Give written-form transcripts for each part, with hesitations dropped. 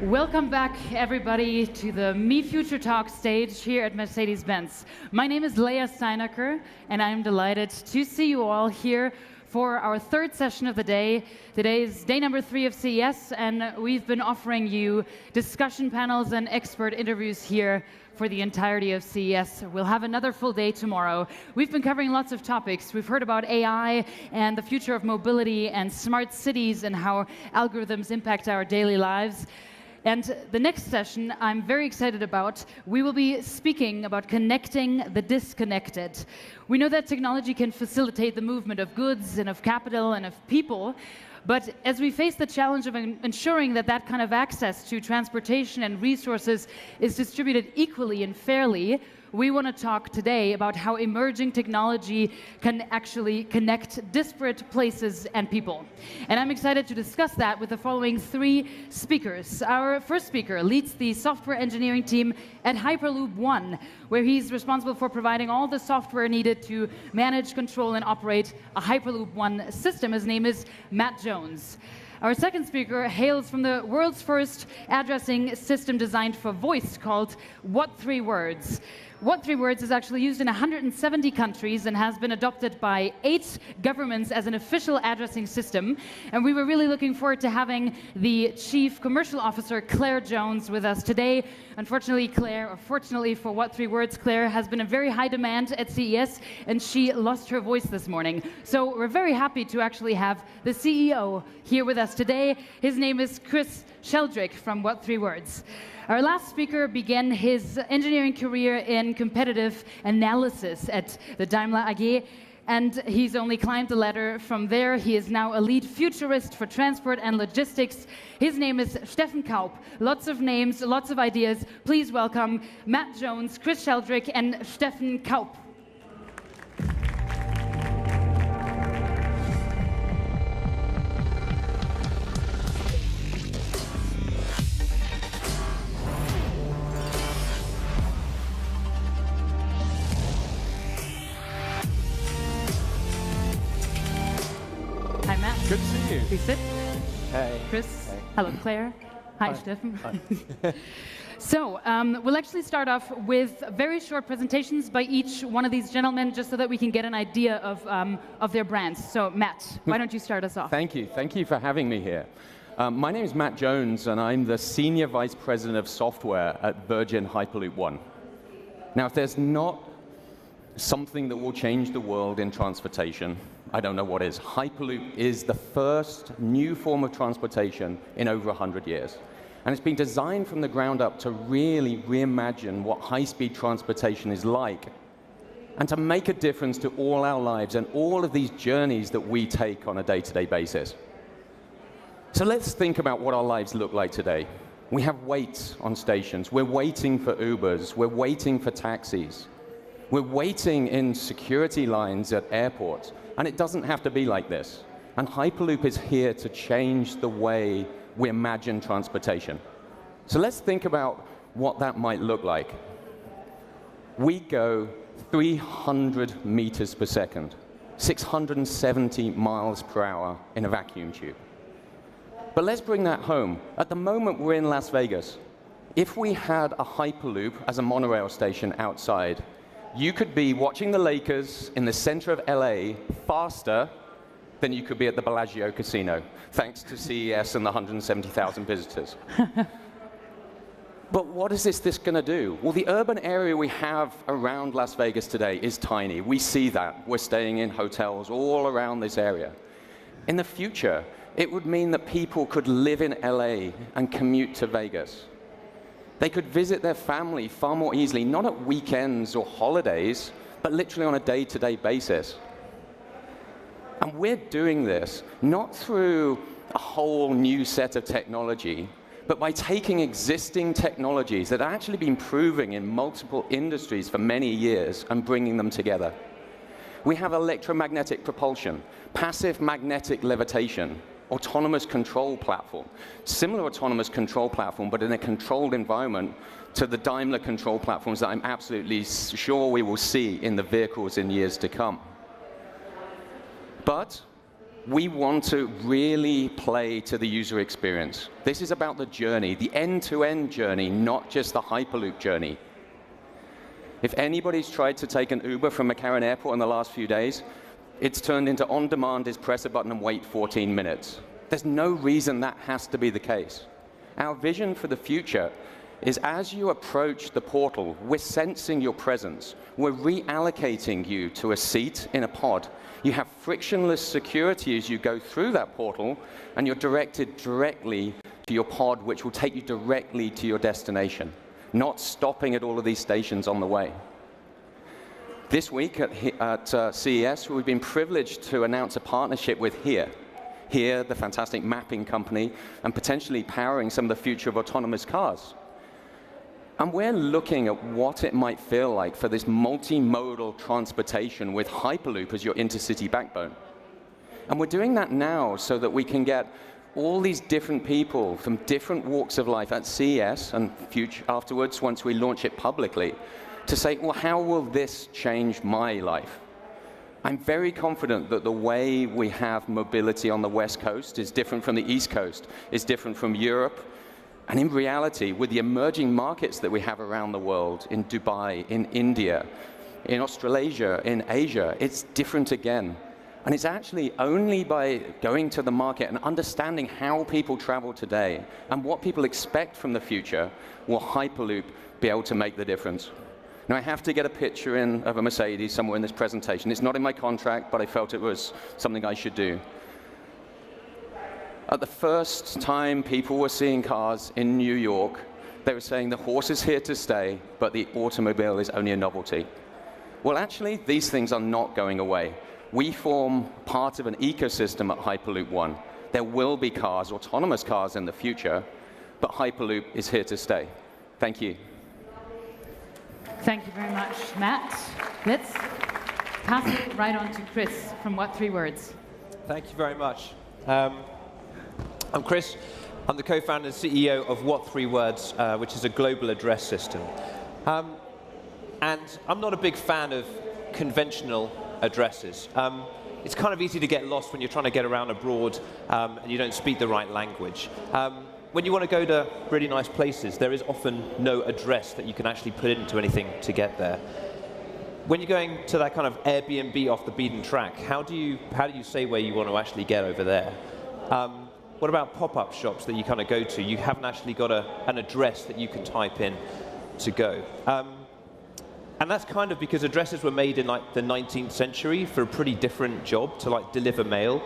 Welcome back, everybody, to the Me Future Talk stage here at Mercedes-Benz. My name is Leah Steinacker, and I'm delighted to see you all here for our third session of the day. Today is day number 3 of CES, and we've been offering you discussion panels and expert interviews here for the entirety of CES. We'll have another full day tomorrow. We've been covering lots of topics. We've heard about AI and the future of mobility and smart cities and how algorithms impact our daily lives. And the next session I'm very excited about. We will be speaking about connecting the disconnected. We know that technology can facilitate the movement of goods and of capital and of people, but as we face the challenge of ensuring that that kind of access to transportation and resources is distributed equally and fairly, we want to talk today about how emerging technology can actually connect disparate places and people. And I'm excited to discuss that with the following 3 speakers. Our first speaker leads the software engineering team at Hyperloop One, where he's responsible for providing all the software needed to manage, control, and operate a Hyperloop One system. His name is Matt Jones. Our second speaker hails from the world's first addressing system designed for voice called What 3 Words. What 3 Words is actually used in 170 countries and has been adopted by 8 governments as an official addressing system. And we were really looking forward to having the Chief Commercial Officer, Clare Jones, with us today. Unfortunately, Clare, or fortunately for What 3 Words, Clare has been in very high demand at CES, and she lost her voice this morning. So we're very happy to actually have the CEO here with us today. His name is Sheldrick from What 3 Words. Our last speaker began his engineering career in competitive analysis at the Daimler AG, and he's only climbed the ladder from there. He is now a lead futurist for transport and logistics. His name is Steffen Kaup. Lots of names, lots of ideas. Please welcome Matt Jones, Sheldrick, and Steffen Kaup. Good to see you. Please sit. Hey. Chris. Hey. Hello, Claire. Hi, Steffen. Hi. So we'll actually start off with very short presentations by each one of these gentlemen, just so that we can get an idea of their brands. So Matt, why don't you start us off? Thank you. Thank you for having me here. My name is Matt Jones, and I'm the Senior Vice President of Software at Virgin Hyperloop One. Now, if there's not something that will change the world in transportation, I don't know what is. Hyperloop is the first new form of transportation in over 100 years. And it's been designed from the ground up to really reimagine what high-speed transportation is like, and to make a difference to all our lives and all of these journeys that we take on a day-to-day basis. So let's think about what our lives look like today. We have waits on stations. We're waiting for Ubers. We're waiting for taxis. We're waiting in security lines at airports. And it doesn't have to be like this. And Hyperloop is here to change the way we imagine transportation. So let's think about what that might look like. We go 300 meters per second, 670 miles per hour in a vacuum tube. But let's bring that home. At the moment, we're in Las Vegas. If we had a Hyperloop as a monorail station outside, you could be watching the Lakers in the center of LA faster than you could be at the Bellagio Casino, thanks to CES and the 170,000 visitors. But what is this going to do? Well, the urban area we have around Las Vegas today is tiny. We see that. We're staying in hotels all around this area. In the future, it would mean that people could live in LA and commute to Vegas. They could visit their family far more easily, not at weekends or holidays, but literally on a day-to-day basis. And we're doing this not through a whole new set of technology, but by taking existing technologies that have actually been proving in multiple industries for many years and bringing them together. We have electromagnetic propulsion, passive magnetic levitation, autonomous control platform, similar autonomous control platform, but in a controlled environment to the Daimler control platforms that I'm absolutely sure we will see in the vehicles in years to come. But we want to really play to the user experience. This is about the journey, the end-to-end journey, not just the Hyperloop journey. If anybody's tried to take an Uber from McCarran Airport in the last few days, it's turned into on-demand is press a button and wait 14 minutes. There's no reason that has to be the case. Our vision for the future is as you approach the portal, we're sensing your presence. We're reallocating you to a seat in a pod. You have frictionless security as you go through that portal, and you're directed directly to your pod, which will take you directly to your destination, not stopping at all of these stations on the way. This week at CES, we've been privileged to announce a partnership with Here, the fantastic mapping company, and potentially powering some of the future of autonomous cars. And we're looking at what it might feel like for this multimodal transportation with Hyperloop as your intercity backbone. And we're doing that now so that we can get all these different people from different walks of life at CES and afterwards, once we launch it publicly, to say, well, how will this change my life? I'm very confident that the way we have mobility on the West Coast is different from the East Coast, is different from Europe. And in reality, with the emerging markets that we have around the world, in Dubai, in India, in Australasia, in Asia, it's different again. And it's actually only by going to the market and understanding how people travel today and what people expect from the future will Hyperloop be able to make the difference. Now, I have to get a picture in of a Mercedes somewhere in this presentation. It's not in my contract, but I felt it was something I should do. At the first time people were seeing cars in New York, they were saying the horse is here to stay, but the automobile is only a novelty. Well, actually, these things are not going away. We form part of an ecosystem at Hyperloop One. There will be cars, autonomous cars in the future, but Hyperloop is here to stay. Thank you. Thank you very much, Matt. Let's pass it right on to Chris from What 3 Words. Thank you very much. I'm Chris. I'm the co-founder and CEO of What 3 Words, which is a global address system. And I'm not a big fan of conventional addresses. It's kind of easy to get lost when you're trying to get around abroad and you don't speak the right language. When you want to go to really nice places, there is often no address that you can actually put into anything to get there. When you're going to that kind of Airbnb off the beaten track, how do you say where you want to actually get over there? What about pop-up shops that you kind of go to? You haven't actually got an address that you can type in to go. And that's kind of because addresses were made in like the 19th century for a pretty different job, to like deliver mail.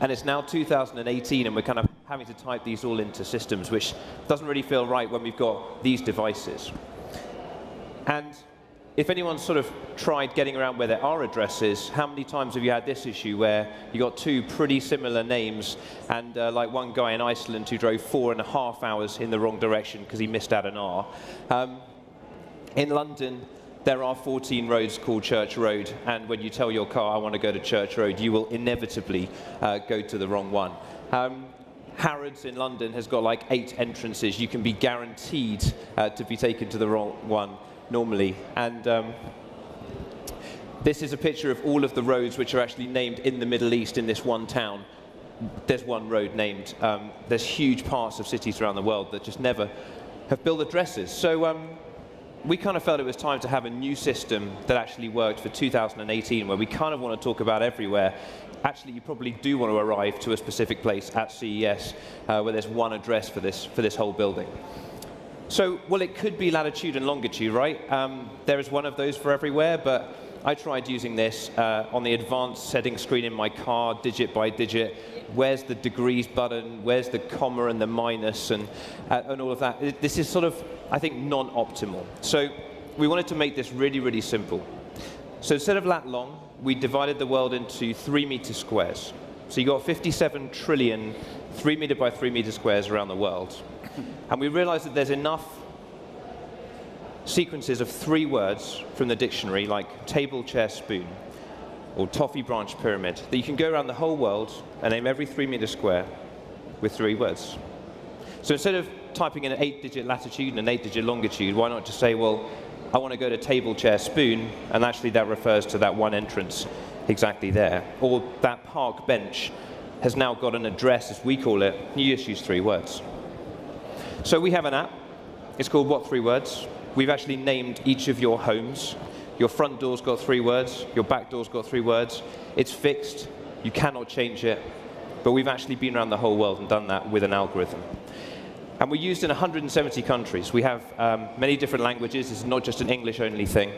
And it's now 2018 and we're kind of having to type these all into systems, which doesn't really feel right when we've got these devices. And if anyone's sort of tried getting around where there are addresses, how many times have you had this issue where you got two pretty similar names and like one guy in Iceland who drove 4.5 hours in the wrong direction because he missed out an R. In London, there are 14 roads called Church Road, and when you tell your car, I want to go to Church Road, you will inevitably go to the wrong one. Harrods in London has got like 8 entrances. You can be guaranteed to be taken to the wrong one normally. And this is a picture of all of the roads which are actually named in the Middle East in this one town. There's one road named. There's huge parts of cities around the world that just never have built addresses. So we kind of felt it was time to have a new system that actually worked for 2018, where we kind of want to talk about everywhere. Actually, you probably do want to arrive to a specific place at CES where there's one address for this whole building. So, well, it could be latitude and longitude, right? There is one of those for everywhere, but I tried using this on the advanced settings screen in my car, digit by digit. Where's the degrees button? Where's the comma and the minus and all of that? This is sort of, I think, non-optimal. So we wanted to make this really, really simple. So instead of lat long, we divided the world into 3-meter squares. So you got 57 trillion 3-meter by 3-meter squares around the world. And we realized that there's enough sequences of 3 words from the dictionary, like table, chair, spoon, or toffee, branch, pyramid, that you can go around the whole world and name every 3-meter square with 3 words. So instead of typing in an 8-digit latitude and an 8-digit longitude, why not just say, well, I want to go to table, chair, spoon, and actually that refers to that one entrance exactly there. Or that park bench has now got an address, as we call it. You just use 3 words. So we have an app. It's called What 3 Words. We've actually named each of your homes. Your front door's got 3 words. Your back door's got 3 words. It's fixed. You cannot change it. But we've actually been around the whole world and done that with an algorithm. And we're used in 170 countries. We have many different languages. This is not just an English-only thing,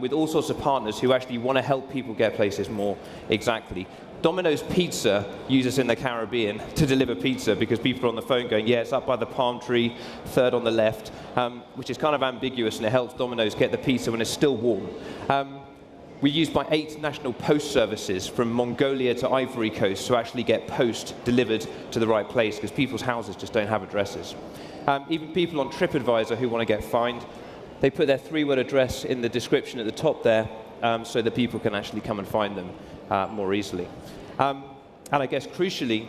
with all sorts of partners who actually want to help people get places more exactly. Domino's Pizza use us in the Caribbean to deliver pizza because people are on the phone going, yeah, it's up by the palm tree, 3rd on the left, which is kind of ambiguous, and it helps Domino's get the pizza when it's still warm. We're used by 8 national post services from Mongolia to Ivory Coast to actually get post delivered to the right place because people's houses just don't have addresses. Even people on TripAdvisor who want to get fined, they put their 3-word address in the description at the top there so that people can actually come and find them more easily. And I guess crucially,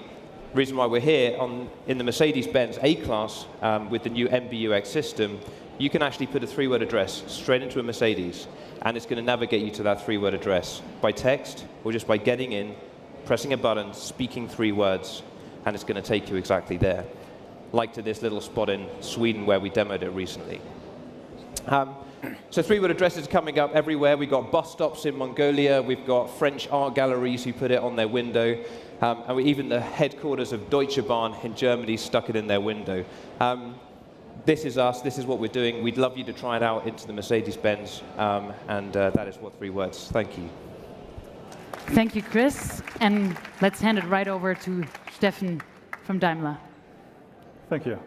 the reason why we're here in the Mercedes-Benz A-Class with the new MBUX system, you can actually put a 3-word address straight into a Mercedes, and it's going to navigate you to that 3-word address by text or just by getting in, pressing a button, speaking 3 words, and it's going to take you exactly there. Like to this little spot in Sweden where we demoed it recently. So 3-word addresses are coming up everywhere. We've got bus stops in Mongolia. We've got French art galleries who put it on their window. And even the headquarters of Deutsche Bahn in Germany stuck it in their window. This is us. This is what we're doing. We'd love you to try it out into the Mercedes-Benz. And that is What 3 Words. Thank you. Thank you, Chris. And let's hand it right over to Steffen from Daimler. Thank you.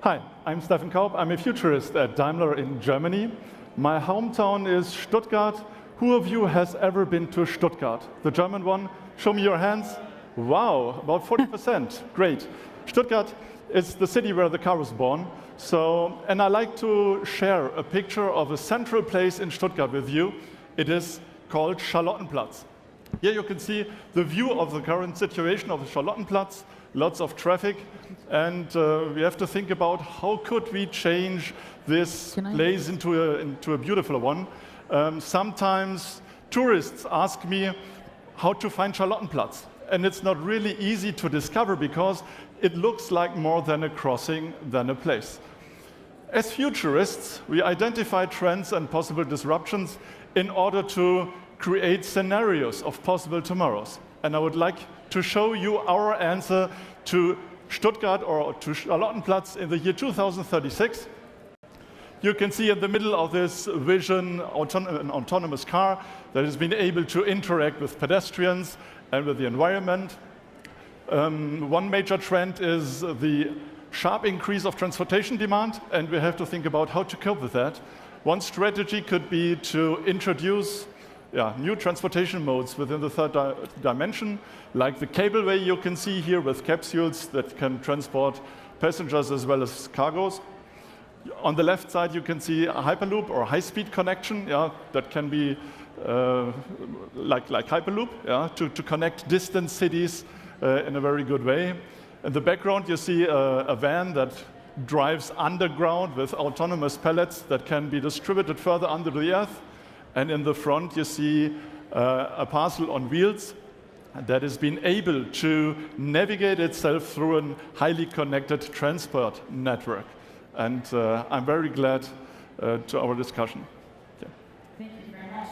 Hi, I'm Steffen Kaup. I'm a futurist at Daimler in Germany. My hometown is Stuttgart. Who of you has ever been to Stuttgart? The German one? Show me your hands. Wow, about 40%. Great. Stuttgart is the city where the car was born. And I like to share a picture of a central place in Stuttgart with you. It is called Charlottenplatz. Here you can see the view of the current situation of the Charlottenplatz. Lots of traffic, and we have to think about how could we change this place into a beautiful one. Sometimes tourists ask me how to find Charlottenplatz, and it's not really easy to discover because it looks like more than a crossing than a place. As futurists, we identify trends and possible disruptions in order to create scenarios of possible tomorrows. And I would like to show you our answer to Stuttgart or to Charlottenplatz in the year 2036. You can see in the middle of this vision an autonomous car that has been able to interact with pedestrians and with the environment. One major trend is the sharp increase of transportation demand, and we have to think about how to cope with that. One strategy could be to introduce new transportation modes within the 3rd dimension, like the cableway you can see here with capsules that can transport passengers as well as cargoes. On the left side, you can see a Hyperloop or high-speed connection that can be like Hyperloop to connect distant cities in a very good way. In the background, you see a van that drives underground with autonomous pallets that can be distributed further under the earth. And in the front, you see a parcel on wheels that has been able to navigate itself through a highly connected transport network. And I'm very glad to our discussion. Thank you very much.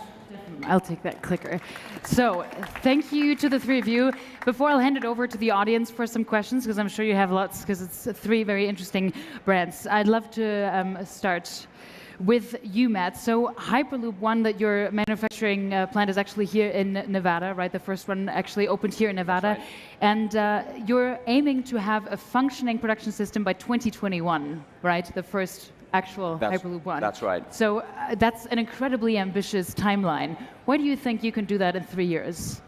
I'll take that clicker. So thank you to the 3 of you. Before I'll hand it over to the audience for some questions, because I'm sure you have lots, because it's 3 very interesting brands. I'd love to start with you, Matt. So Hyperloop, one that your manufacturing plant is actually here in Nevada, right? The first one actually opened here in Nevada. Right. And you're aiming to have a functioning production system by 2021, right? The first actual Hyperloop one. That's right. So that's an incredibly ambitious timeline. Why do you think you can do that in 3 years?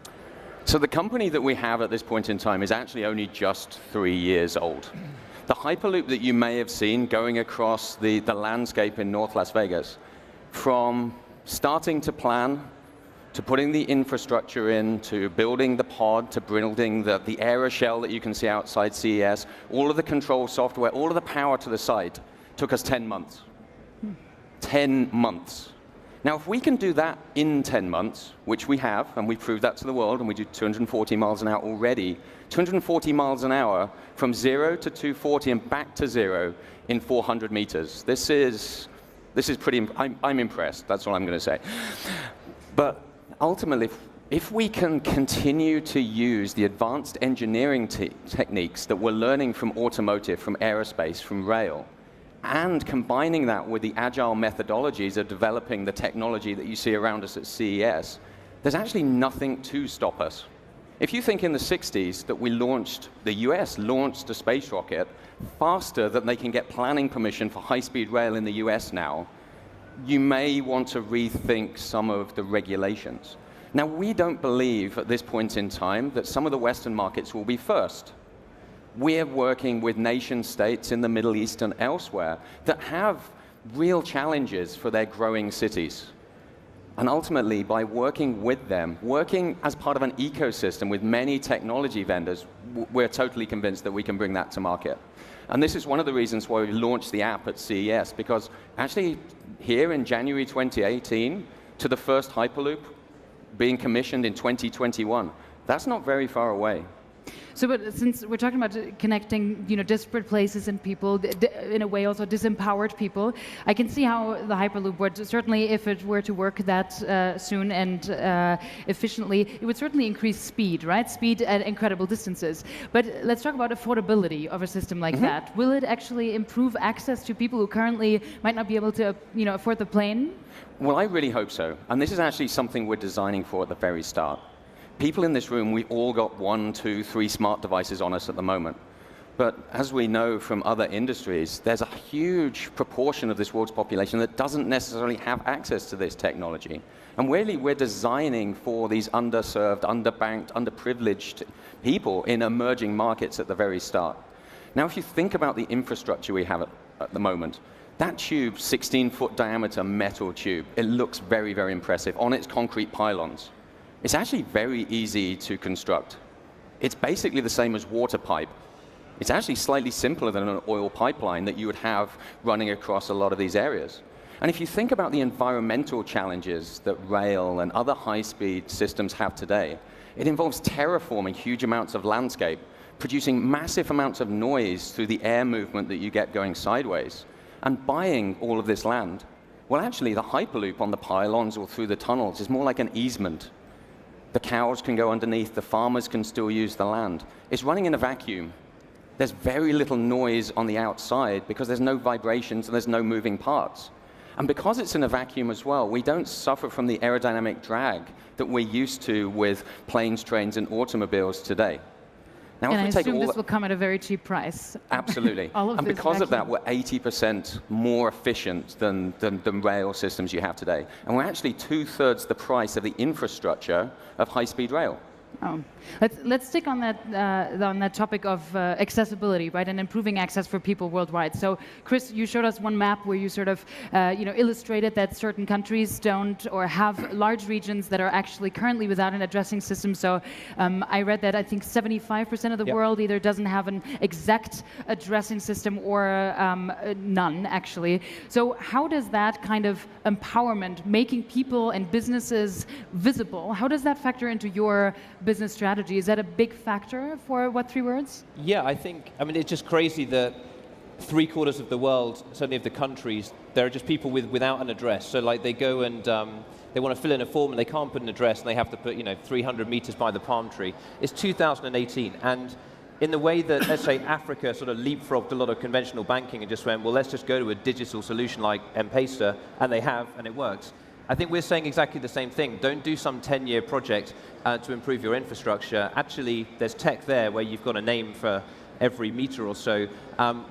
So the company that we have at this point in time is actually only just 3 years old. The Hyperloop that you may have seen going across the landscape in North Las Vegas, from starting to plan, to putting the infrastructure in, to building the pod, to building the aeroshell that you can see outside CES, all of the control software, all of the power to the site, took us 10 months. 10 months. Now, if we can do that in 10 months, which we have, and we've proved that to the world, and we do 240 miles an hour already, 240 miles an hour from 0 to 240 and back to 0 in 400 meters. This is pretty, I'm impressed, that's all I'm going to say. But ultimately, if we can continue to use the advanced engineering techniques that we're learning from automotive, from aerospace, from rail, and combining that with the agile methodologies of developing the technology that you see around us at CES, there's actually nothing to stop us. If you think in the 60s that the US launched a space rocket faster than they can get planning permission for high-speed rail in the US now, you may want to rethink some of the regulations. Now, we don't believe at this point in time that some of the Western markets will be first. We're working with nation states in the Middle East and elsewhere that have real challenges for their growing cities. And ultimately, by working with them, working as part of an ecosystem with many technology vendors, we're totally convinced that we can bring that to market. And this is one of the reasons why we launched the app at CES, because actually here in January 2018, to the first Hyperloop being commissioned in 2021, that's not very far away. So, but since we're talking about connecting, disparate places and people, in a way also disempowered people, I can see how the Hyperloop would certainly, if it were to work that soon and efficiently, it would certainly increase speed, right? Speed at incredible distances. But let's talk about affordability of a system like that. Will it actually improve access to people who currently might not be able to, afford the plane? Well, I really hope so. And this is actually something we're designing for at the very start. People in this room, we all got 1, 2, 3 smart devices on us at the moment. But as we know from other industries, there's a huge proportion of this world's population that doesn't necessarily have access to this technology. And really, we're designing for these underserved, underbanked, underprivileged people in emerging markets at the very start. Now, if you think about the infrastructure we have at the moment, that tube, 16-foot diameter metal tube, it looks very, very impressive on its concrete pylons. It's actually very easy to construct. It's basically the same as water pipe. It's actually slightly simpler than an oil pipeline that you would have running across a lot of these areas. And if you think about the environmental challenges that rail and other high-speed systems have today, it involves terraforming huge amounts of landscape, producing massive amounts of noise through the air movement that you get going sideways, and buying all of this land. Well, actually, the Hyperloop on the pylons or through the tunnels is more like an easement. The cows can go underneath, the farmers can still use the land. It's running in a vacuum. There's very little noise on the outside because there's no vibrations and there's no moving parts. And because it's in a vacuum as well, we don't suffer from the aerodynamic drag that we're used to with planes, trains, and automobiles today. Now, and I assume this will come at a very cheap price. Absolutely. And because of that, we're 80% more efficient than rail systems you have today. And we're actually 2/3 the price of the infrastructure of high-speed rail. Oh. Let's stick on that topic of accessibility, right, and improving access for people worldwide. So, Chris, you showed us one map where you sort of, illustrated that certain countries don't or have large regions that are actually currently without an addressing system. So, I read that I think 75% of the world either doesn't have an exact addressing system or none, actually. So, how does that kind of empowerment, making people and businesses visible, how does that factor into your business strategy? Is that a big factor for what 3 words? Yeah, I mean, it's just crazy that 3/4 of the world, certainly of the countries, there are just people without an address. So like they go and they want to fill in a form and they can't put an address and they have to put 300 meters by the palm tree. It's 2018, and in the way that, let's say, Africa sort of leapfrogged a lot of conventional banking and just went, well, let's just go to a digital solution like M-Pesa, and they have, and it works. I think we're saying exactly the same thing. Don't do some 10-year project to improve your infrastructure. Actually, there's tech there where you've got a name for every meter or so.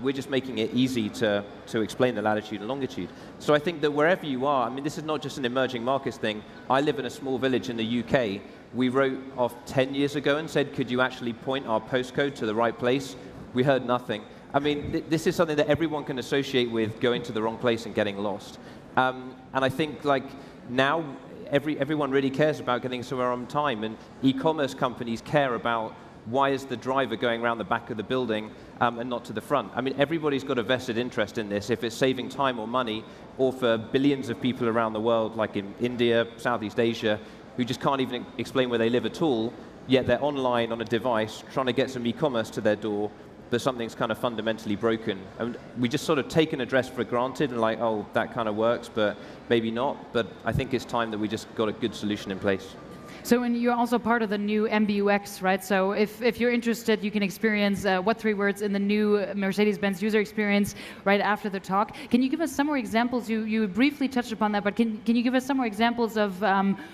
We're just making it easy to explain the latitude and longitude. So I think that wherever you are, I mean, this is not just an emerging markets thing. I live in a small village in the UK. We wrote off 10 years ago and said, could you actually point our postcode to the right place? We heard nothing. I mean, this is something that everyone can associate with going to the wrong place and getting lost. And I think like now everyone really cares about getting somewhere on time, and e-commerce companies care about why is the driver going around the back of the building and not to the front? I mean, everybody's got a vested interest in this. If it's saving time or money, or for billions of people around the world, like in India, Southeast Asia, who just can't even explain where they live at all, yet they're online on a device trying to get some e-commerce to their door, but something's kind of fundamentally broken. And we just sort of take an address for granted and like, oh, that kind of works, but maybe not. But I think it's time that we just got a good solution in place. So, and you're also part of the new MBUX, right? So if you're interested, you can experience What 3 Words in the new Mercedes-Benz user experience right after the talk. Can you give us some more examples? You briefly touched upon that, but can you give us some more examples of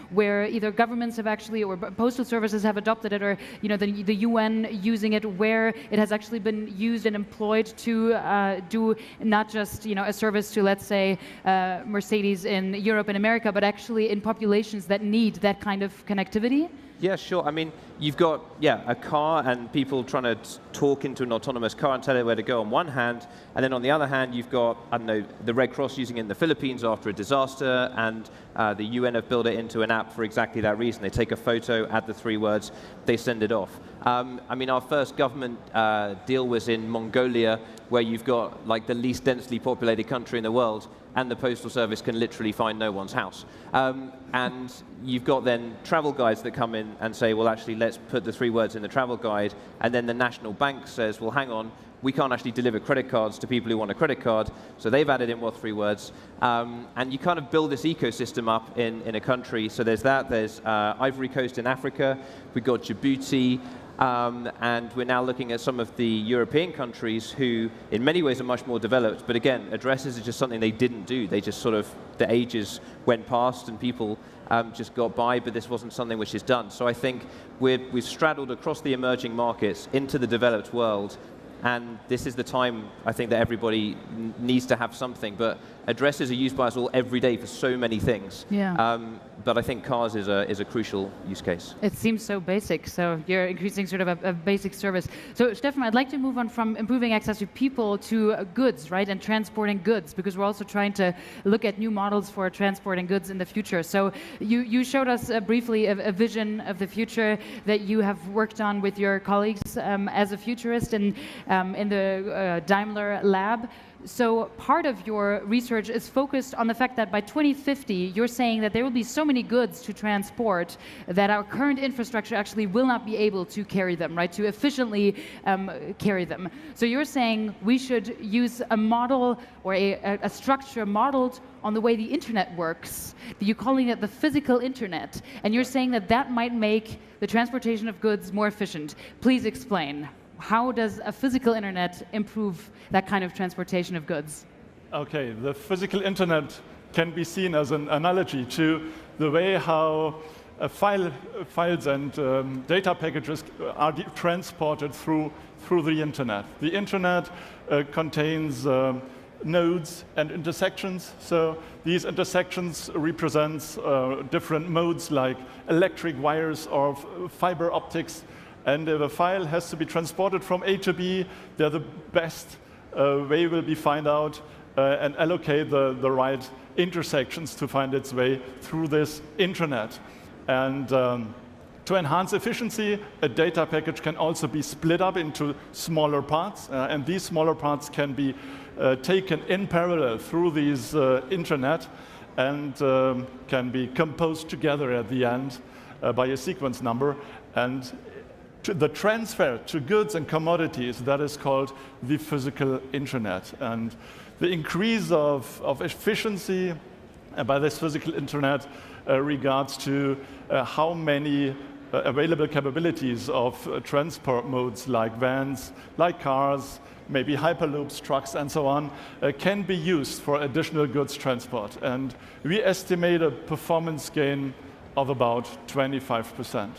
where either governments have actually, or postal services have adopted it, or the UN using it, where it has actually been used and employed to do not just a service to, let's say, Mercedes in Europe and America, but actually in populations that need that kind of connectivity? Yeah, sure. I mean, you've got, a car and people trying to talk into an autonomous car and tell it where to go on one hand, and then on the other hand, you've got, I don't know, the Red Cross using it in the Philippines after a disaster, and the UN have built it into an app for exactly that reason. They take a photo, add the 3 words, they send it off. I mean, our first government deal was in Mongolia, where you've got like the least densely populated country in the world, and the postal service can literally find no one's house. And you've got then travel guides that come in and say, well, actually, let's put the 3 words in the travel guide. And then the national bank says, well, hang on, we can't actually deliver credit cards to people who want a credit card. So they've added in What 3 Words. And you kind of build this ecosystem up in a country. So there's that. There's Ivory Coast in Africa. We've got Djibouti. And we're now looking at some of the European countries who, in many ways, are much more developed. But again, addresses are just something they didn't do. They just sort of, the ages went past and people just got by, but this wasn't something which is done. So I think we've straddled across the emerging markets into the developed world. And this is the time, I think, that everybody needs to have something. But addresses are used by us all every day for so many things. Yeah. But I think cars is a crucial use case. It seems so basic. So you're increasing sort of a basic service. So Steffen, I'd like to move on from improving access to people to goods, right, and transporting goods, because we're also trying to look at new models for transporting goods in the future. So you showed us briefly a vision of the future that you have worked on with your colleagues as a futurist in the Daimler lab. So part of your research is focused on the fact that by 2050, you're saying that there will be so many goods to transport that our current infrastructure actually will not be able to carry them, right, to efficiently carry them. So you're saying we should use a model or a structure modeled on the way the internet works. You're calling it the physical internet, and you're saying that that might make the transportation of goods more efficient. Please explain. How does a physical internet improve that kind of transportation of goods? Okay, the physical internet can be seen as an analogy to the way how files and data packages are transported through the internet. The internet contains nodes and intersections. So these intersections represent different modes like electric wires or fiber optics. And if a file has to be transported from A to B, they're the best way will be find out and allocate the right intersections to find its way through this internet. And to enhance efficiency, a data package can also be split up into smaller parts. And these smaller parts can be taken in parallel through these internet and can be composed together at the end by a sequence number. And the transfer to goods and commodities, that is called the physical internet. And the increase of efficiency by this physical internet regards to how many available capabilities of transport modes like vans, like cars, maybe hyperloops, trucks, and so on, can be used for additional goods transport. And we estimate a performance gain of about 25%.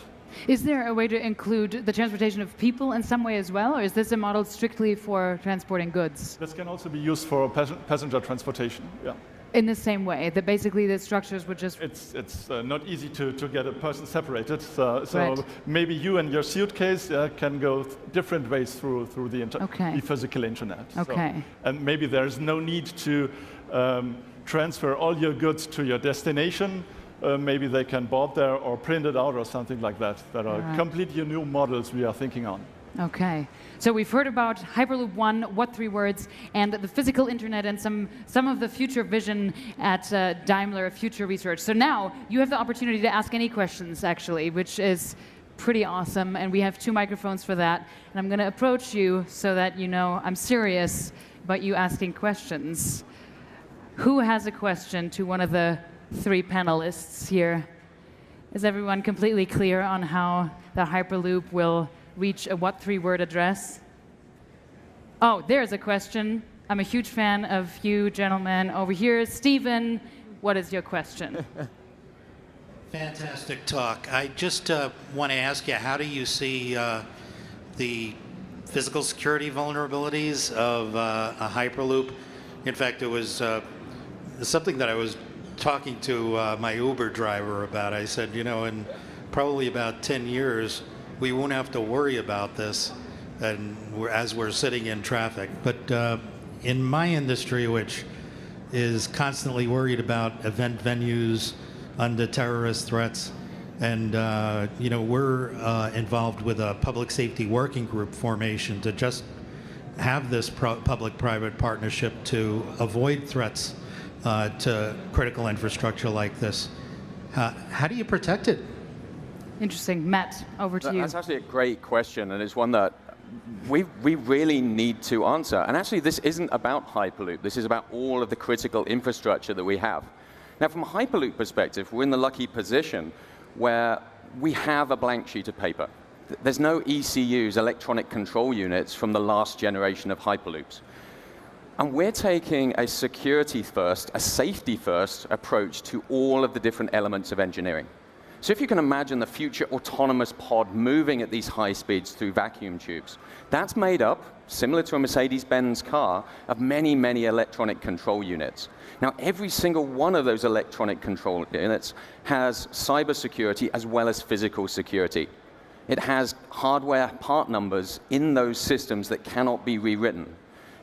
Is there a way to include the transportation of people in some way as well, or is this a model strictly for transporting goods? This can also be used for passenger transportation, yeah. In the same way, that basically the structures would just... It's not easy to get a person separated, so Right. maybe you and your suitcase can go different ways through the Okay. physical internet. Okay. So, and maybe there's no need to transfer all your goods to your destination, maybe they can board there or print it out or something like that. There are completely new models we are thinking on. Okay, so we've heard about Hyperloop 1, what 3 words, and the physical internet and some of the future vision at Daimler Future Research. So now you have the opportunity to ask any questions, actually, which is pretty awesome, and we have 2 microphones for that. And I'm going to approach you so that you know I'm serious about you asking questions. Who has a question to one of the 3 panelists here? Is everyone completely clear on how the Hyperloop will reach a what 3-word address? Oh, there's a question. I'm a huge fan of you gentlemen over here. Stephen, what is your question? Fantastic talk. I just want to ask you, how do you see the physical security vulnerabilities of a Hyperloop? In fact, it was something that I was talking to my Uber driver about. I said, you know, in probably about 10 years, we won't have to worry about this as we're sitting in traffic. But in my industry, which is constantly worried about event venues under terrorist threats, and you know, we're involved with a public safety working group formation to just have this public-private partnership to avoid threats to critical infrastructure like this. How do you protect it? Interesting. Matt, over to you. That's actually a great question, and it's one that we really need to answer. And actually, this isn't about Hyperloop. This is about all of the critical infrastructure that we have. Now, from a Hyperloop perspective, we're in the lucky position where we have a blank sheet of paper. There's no ECUs, electronic control units, from the last generation of Hyperloops. And we're taking a security first, a safety first approach to all of the different elements of engineering. So if you can imagine the future autonomous pod moving at these high speeds through vacuum tubes, that's made up, similar to a Mercedes-Benz car, of many, many electronic control units. Now, every single one of those electronic control units has cybersecurity as well as physical security. It has hardware part numbers in those systems that cannot be rewritten.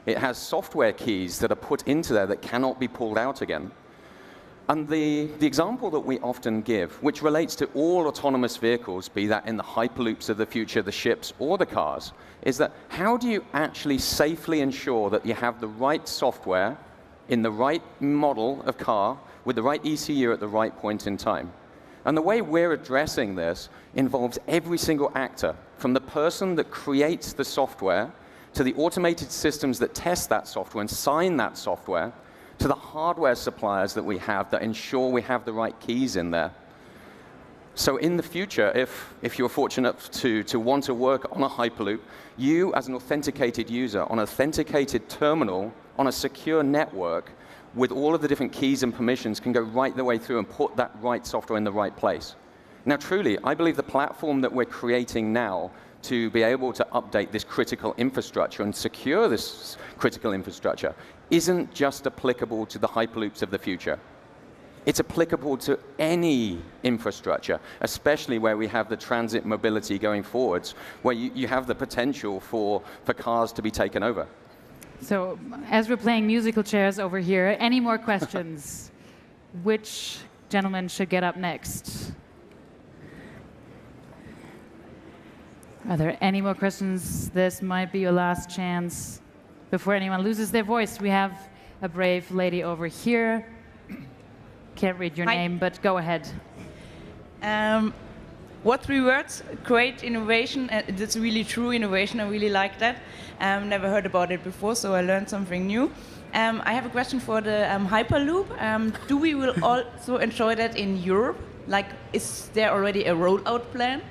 It has software keys that are put into there that cannot be pulled out again. And the example that we often give, which relates to all autonomous vehicles, be that in the Hyperloops of the future, the ships, or the cars, is that how do you actually safely ensure that you have the right software in the right model of car with the right ECU at the right point in time? And the way we're addressing this involves every single actor, from the person that creates the software to the automated systems that test that software and sign that software, to the hardware suppliers that we have that ensure we have the right keys in there. So in the future, if you're fortunate to want to work on a Hyperloop, you as an authenticated user on an authenticated terminal on a secure network with all of the different keys and permissions can go right the way through and put that right software in the right place. Now truly, I believe the platform that we're creating now to be able to update this critical infrastructure and secure this critical infrastructure isn't just applicable to the Hyperloops of the future. It's applicable to any infrastructure, especially where we have the transit mobility going forwards, where you have the potential for cars to be taken over. So, as we're playing musical chairs over here, any more questions? Which gentleman should get up next? Are there any more questions? This might be your last chance. Before anyone loses their voice, we have a brave lady over here. Can't read your name, but go ahead. What 3 words? Great innovation. That's really true innovation. I really like that. Never heard about it before, so I learned something new. I have a question for the Hyperloop. Do we will also enjoy that in Europe? Like, is there already a rollout plan?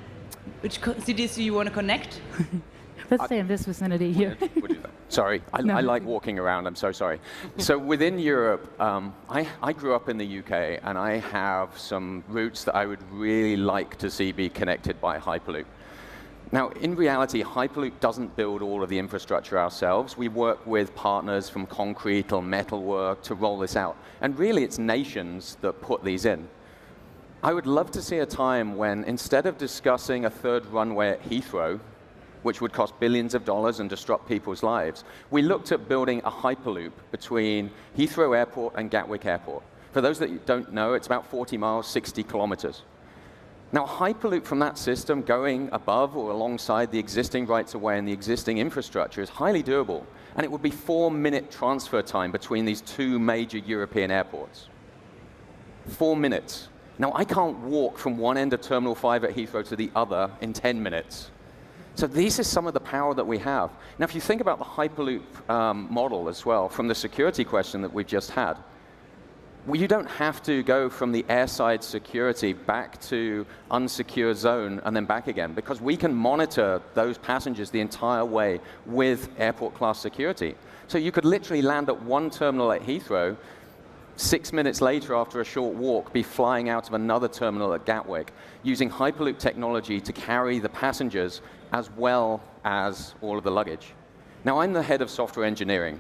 Which cities do you want to connect? Let's stay in this vicinity here. Sorry, I like walking around, I'm so sorry. So within Europe, I grew up in the UK, and I have some routes that I would really like to see be connected by Hyperloop. Now, in reality, Hyperloop doesn't build all of the infrastructure ourselves. We work with partners from concrete or metalwork to roll this out. And really, it's nations that put these in. I would love to see a time when, instead of discussing a third runway at Heathrow, which would cost billions of dollars and disrupt people's lives, we looked at building a Hyperloop between Heathrow Airport and Gatwick Airport. For those that don't know, it's about 40 miles, 60 kilometers. Now, Hyperloop from that system going above or alongside the existing rights-of-way and the existing infrastructure is highly doable, and it would be 4-minute transfer time between these two major European airports. 4 minutes. Now, I can't walk from one end of Terminal 5 at Heathrow to the other in 10 minutes. So this is some of the power that we have. Now, if you think about the Hyperloop model as well, from the security question that we've just had, well, you don't have to go from the airside security back to unsecure zone and then back again, because we can monitor those passengers the entire way with airport-class security. So you could literally land at one terminal at Heathrow, 6 minutes later, after a short walk, be flying out of another terminal at Gatwick, using Hyperloop technology to carry the passengers as well as all of the luggage. Now, I'm the head of software engineering.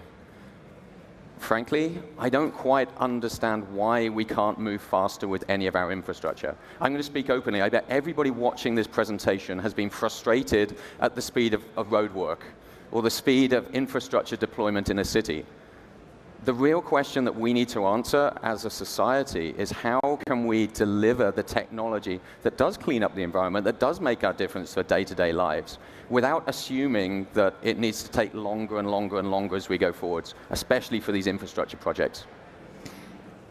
Frankly, I don't quite understand why we can't move faster with any of our infrastructure. I'm going to speak openly. I bet everybody watching this presentation has been frustrated at the speed of road work or the speed of infrastructure deployment in a city. The real question that we need to answer as a society is how can we deliver the technology that does clean up the environment, that does make our difference for day-to-day lives, without assuming that it needs to take longer and longer and longer as we go forwards, especially for these infrastructure projects.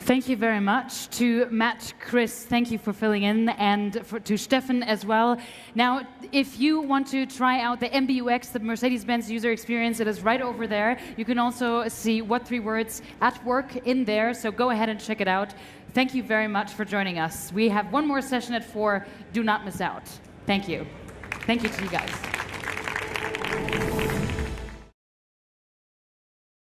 Thank you very much to Matt, Chris, thank you for filling in, and to Steffen as well. Now, if you want to try out the MBUX, the Mercedes-Benz user experience, it is right over there. You can also see What 3 Words at work in there, so go ahead and check it out. Thank you very much for joining us. We have one more session at 4. Do not miss out. Thank you. Thank you to you guys.